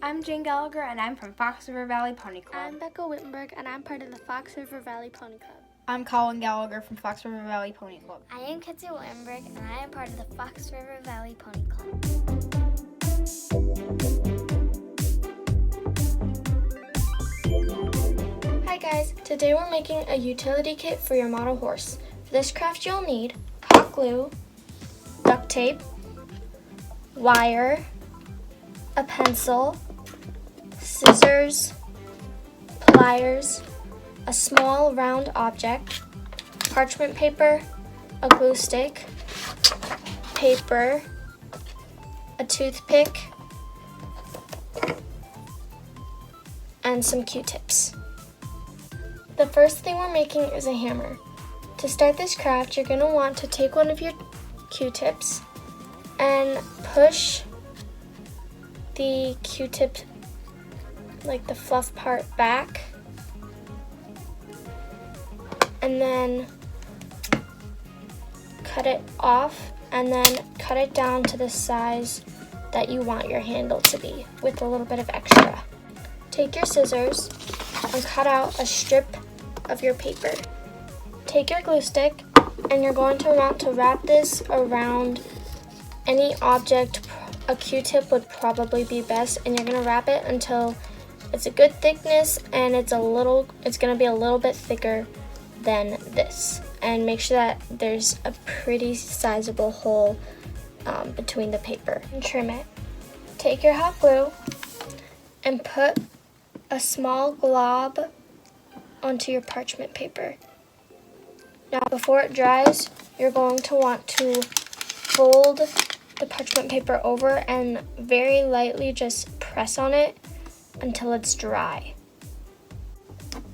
I'm Jane Gallagher, and I'm from Fox River Valley Pony Club. I'm Becca Wittenberg, and I'm part of the Fox River Valley Pony Club. I'm Colin Gallagher from Fox River Valley Pony Club. I am Kitty Wittenberg, and I am part of the Fox River Valley Pony Club. Hi guys, today we're making a utility kit for your model horse. For this craft you'll need hot glue, duct tape, wire, a pencil, scissors, pliers, a small round object, parchment paper, a glue stick, paper, a toothpick, and some Q-tips. The first thing we're making is a hammer. To start this craft, you're going to want to take one of your Q-tips and push the Q-tip, like the fluff part, back, and then cut it off, and then cut it down to the size that you want your handle to be with a little bit of extra. Take your scissors and cut out a strip of your paper. Take your glue stick and you're going to want to wrap this around any object. A Q-tip would probably be best, and you're going to wrap it until it's a good thickness and it's going to be a little bit thicker than this. And make sure that there's a pretty sizable hole between the paper, and trim it. Take your hot glue and put a small glob onto your parchment paper. Now before it dries, you're going to want to fold the parchment paper over and very lightly just press on it until it's dry.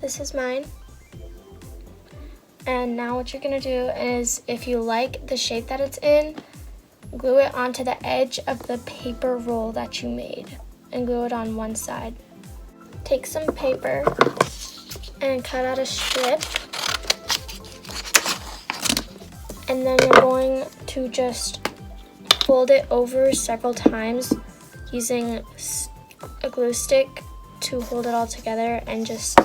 This is mine. And now what you're going to do is, if you like the shape that it's in, glue it onto the edge of the paper roll that you made and glue it on one side. Take some paper and cut out a strip, and then you're going to just fold it over several times using a glue stick to hold it all together, and just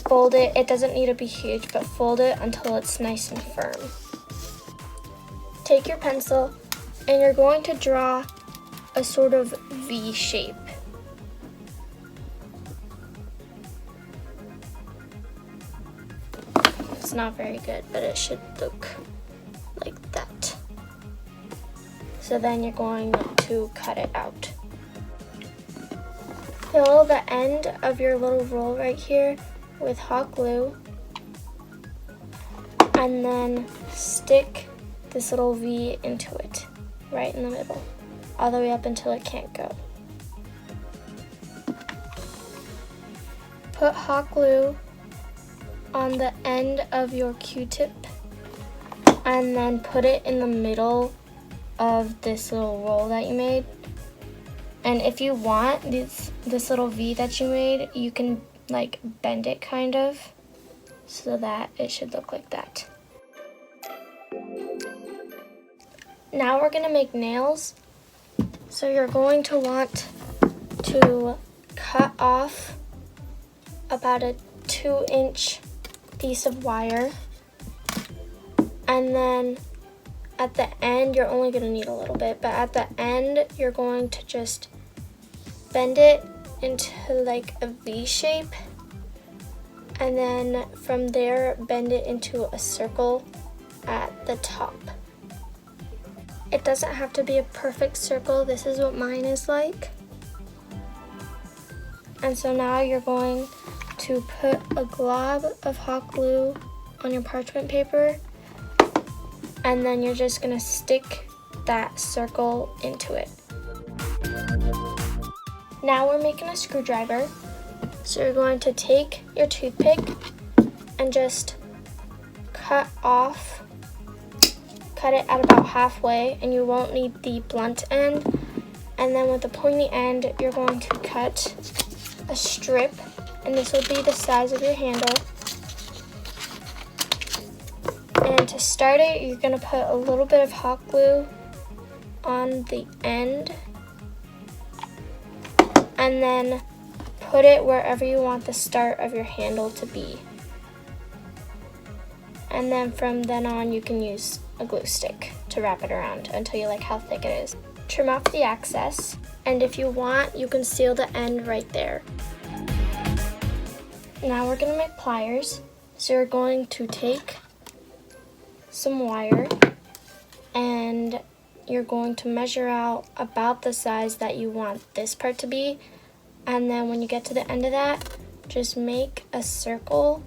fold it. It doesn't need to be huge, but fold it until it's nice and firm. Take your pencil and you're going to draw a sort of V shape. It's not very good, but it should look like that. So then you're going to cut it out. Fill the end of your little roll right here with hot glue, and then stick this little V into it, right in the middle, all the way up until it can't go. Put hot glue on the end of your Q-tip, and then put it in the middle of this little roll that you made. And if you want this little V that you made, you can like bend it kind of so that it should look like that. Now we're gonna make nails. So you're going to want to cut off about a 2-inch piece of wire, and then at the end, you're only gonna need a little bit, but at the end you're going to just bend it into like a V shape, and then from there bend it into a circle at the top. It doesn't have to be a perfect circle. This is what mine is like. And so now you're going to put a glob of hot glue on your parchment paper, and then you're just gonna stick that circle into it. Now we're making a screwdriver. So you're going to take your toothpick and just cut it at about halfway, and you won't need the blunt end. And then with the pointy end, you're going to cut a strip, and this will be the size of your handle. And to start it, you're going to put a little bit of hot glue on the end, and then put it wherever you want the start of your handle to be. And then from then on, you can use a glue stick to wrap it around until you like how thick it is. Trim off the excess, and if you want, you can seal the end right there. Now we're gonna make pliers. So we're going to take some wire and you're going to measure out about the size that you want this part to be. And then when you get to the end of that, just make a circle,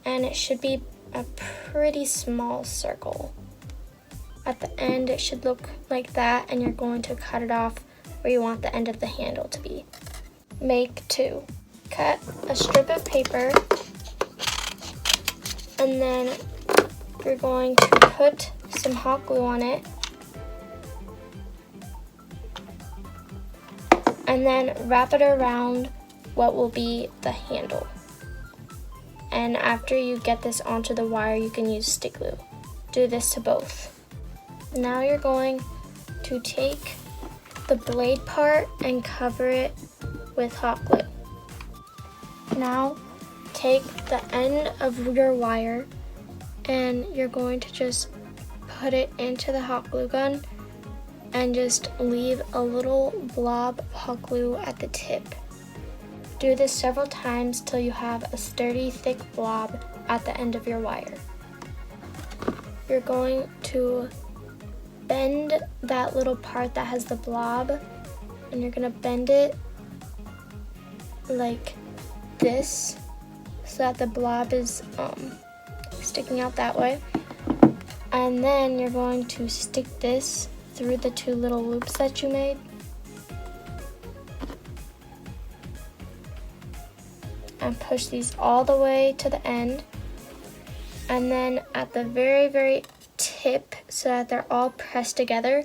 and it should be a pretty small circle. At the end, it should look like that, and you're going to cut it off where you want the end of the handle to be. Make 2. Cut a strip of paper, and then you're going to put some hot glue on it, and then wrap it around what will be the handle. And after you get this onto the wire, you can use stick glue. Do this to both. Now you're going to take the blade part and cover it with hot glue. Now take the end of your wire and you're going to just put it into the hot glue gun and just leave a little blob of hot glue at the tip. Do this several times till you have a sturdy, thick blob at the end of your wire. You're going to bend that little part that has the blob, and you're gonna bend it like this so that the blob is sticking out that way. And then you're going to stick this through the 2 little loops that you made. And push these all the way to the end. And then at the very, very tip, so that they're all pressed together,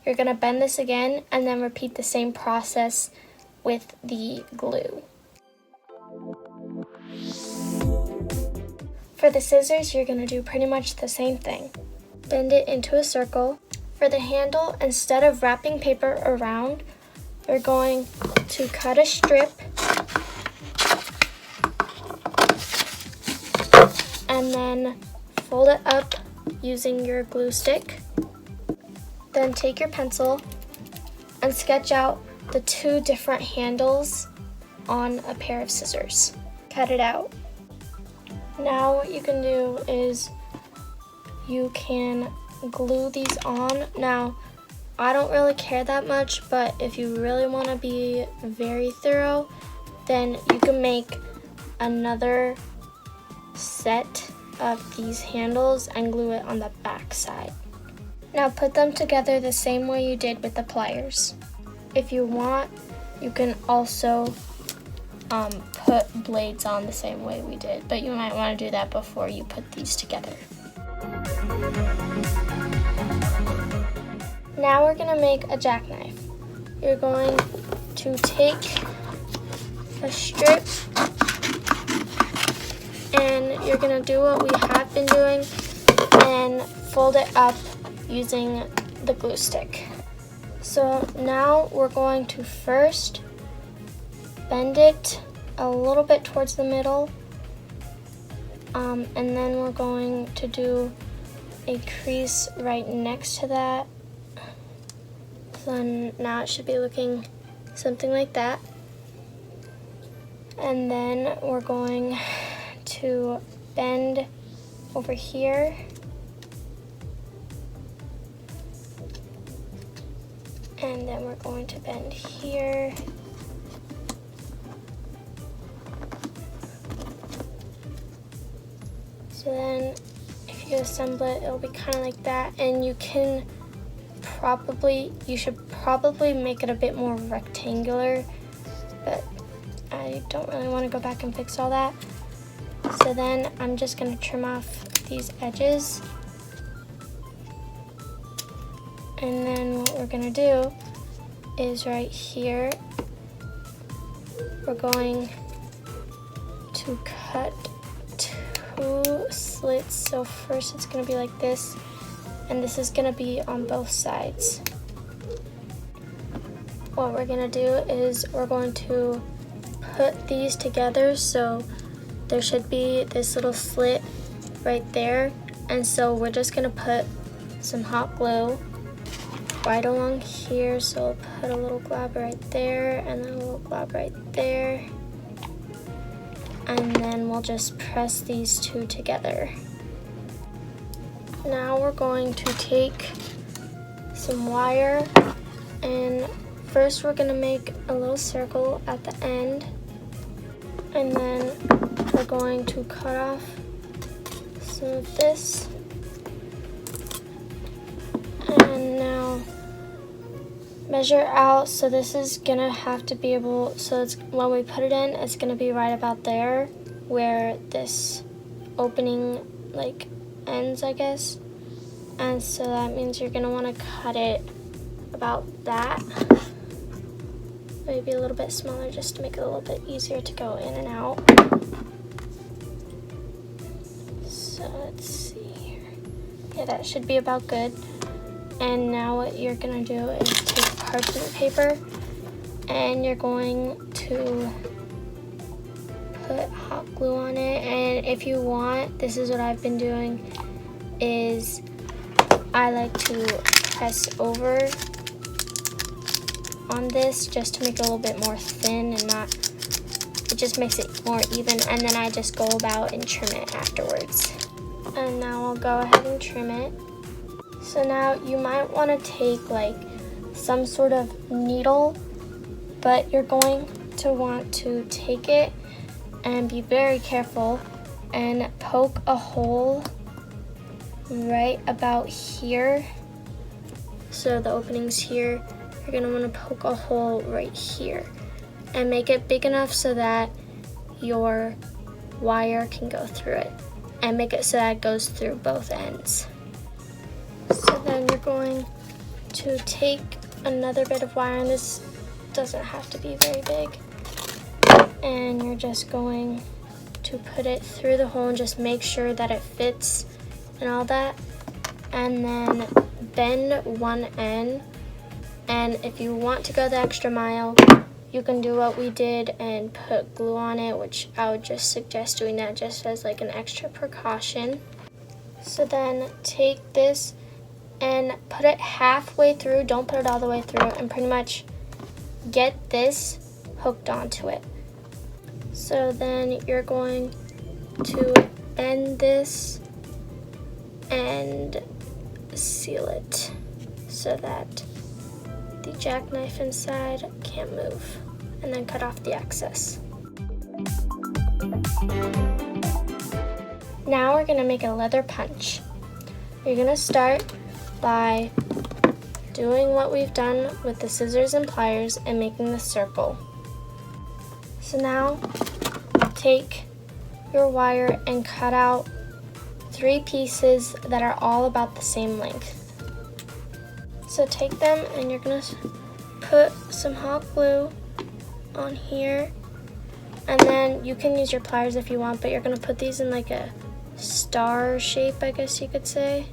you're gonna bend this again and then repeat the same process with the glue. For the scissors, you're gonna do pretty much the same thing. Bend it into a circle. For the handle, instead of wrapping paper around, you're going to cut a strip and then fold it up using your glue stick. Then take your pencil and sketch out the 2 different handles on a pair of scissors. Cut it out. Now what you can do is you can glue these on. Now, I don't really care that much, but if you really want to be very thorough, then you can make another set of these handles and glue it on the back side. Now put them together the same way you did with the pliers. If you want, you can also put blades on the same way we did, but you might want to do that before you put these together. Now we're going to make a jackknife. You're going to take a strip and you're going to do what we have been doing and fold it up using the glue stick. So now we're going to first bend it a little bit towards the middle, and then we're going to do a crease right next to that. So now it should be looking something like that. And then we're going to bend over here. And then we're going to bend here. So then if you assemble it, it'll be kind of like that. And you should probably make it a bit more rectangular, but I don't really want to go back and fix all that. So then I'm just going to trim off these edges. And then what we're going to do is right here, we're going to cut 2 slits. So first it's going to be like this, and this is going to be on both sides. what we're gonna do is we're going to put these together, so there should be this little slit right there, and so we're just gonna put some hot glue right along here. So we'll put a little glob right there and then a little glob right there, and then we'll just press these two together. Now we're going to take some wire, and first we're going to make a little circle at the end, and then we're going to cut off some of this. And now measure out, so this is going to have to be able, so it's, when we put it in, it's going to be right about there where this opening like ends, I guess. And so that means you're going to want to cut it about that. Maybe a little bit smaller just to make it a little bit easier to go in and out. So let's see here. Yeah, that should be about good. And now what you're going to do is take parchment paper and you're going to put hot glue on it. And if you want, this is what I've been doing, is I like to press over on this just to make it a little bit more thin and not, it just makes it more even, and then I just go about and trim it afterwards. And now I'll go ahead and trim it. So now you might want to take like some sort of needle, but you're going to want to take it and be very careful and poke a hole right about here. So the opening's here. You're gonna want to poke a hole right here and make it big enough so that your wire can go through it, and make it so that it goes through both ends. So then you're going to take another bit of wire, and this doesn't have to be very big, and you're just going to put it through the hole and just make sure that it fits and all that, and then bend one end. And if you want to go the extra mile, you can do what we did and put glue on it, which I would just suggest doing that just as like an extra precaution. So then take this and put it halfway through, don't put it all the way through, and pretty much get this hooked onto it. So then you're going to bend this and seal it so that the jackknife inside can't move, and then cut off the excess. Now we're going to make a leather punch. You're going to start by doing what we've done with the scissors and pliers and making the circle. So now take your wire and cut out 3 pieces that are all about the same length. So take them and you're gonna put some hot glue on here, and then you can use your pliers if you want, but you're gonna put these in like a star shape, I guess you could say.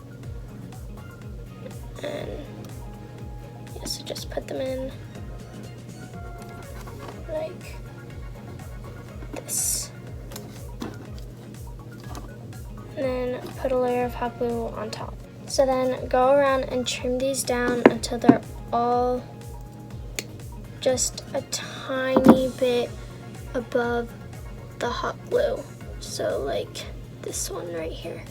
And yeah, so just put them in like this. And then put a layer of hot glue on top. So then go around and trim these down until they're all just a tiny bit above the hot glue. So like this one right here.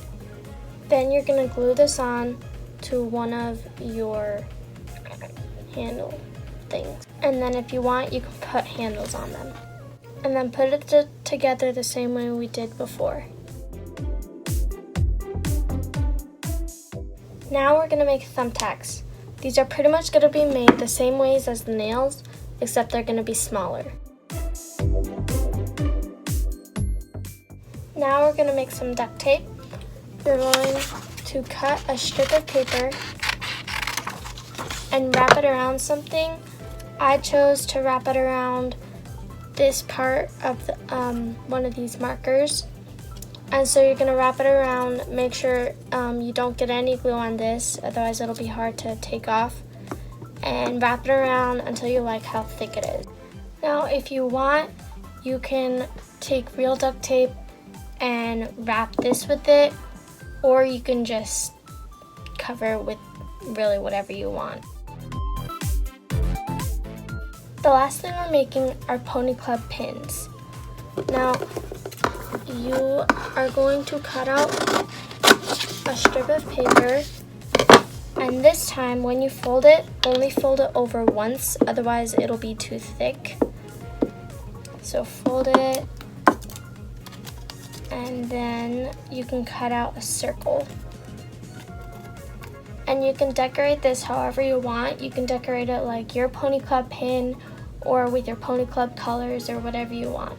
Then you're gonna glue this on to one of your handle things. And then if you want, you can put handles on them. And then put it together the same way we did before. Now we're gonna make thumbtacks. These are pretty much gonna be made the same ways as the nails, except they're gonna be smaller. Now we're gonna make some duct tape. You're going to cut a strip of paper and wrap it around something. I chose to wrap it around this part of the, one of these markers. And so you're gonna wrap it around, make sure you don't get any glue on this, otherwise it'll be hard to take off. and wrap it around until you like how thick it is. Now, if you want, you can take real duct tape and wrap this with it, or you can just cover it with really whatever you want. The last thing we're making are pony club pins. Now, you are going to cut out a strip of paper, and this time when you fold it, only fold it over once, otherwise it'll be too thick. So fold it, and then you can cut out a circle. And you can decorate this however you want. You can decorate it like your pony club pin or with your pony club colors or whatever you want.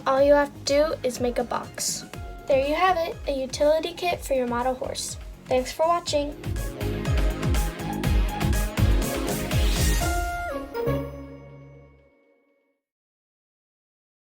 All you have to do is make a box. There you have it, a utility kit for your model horse. Thanks for watching.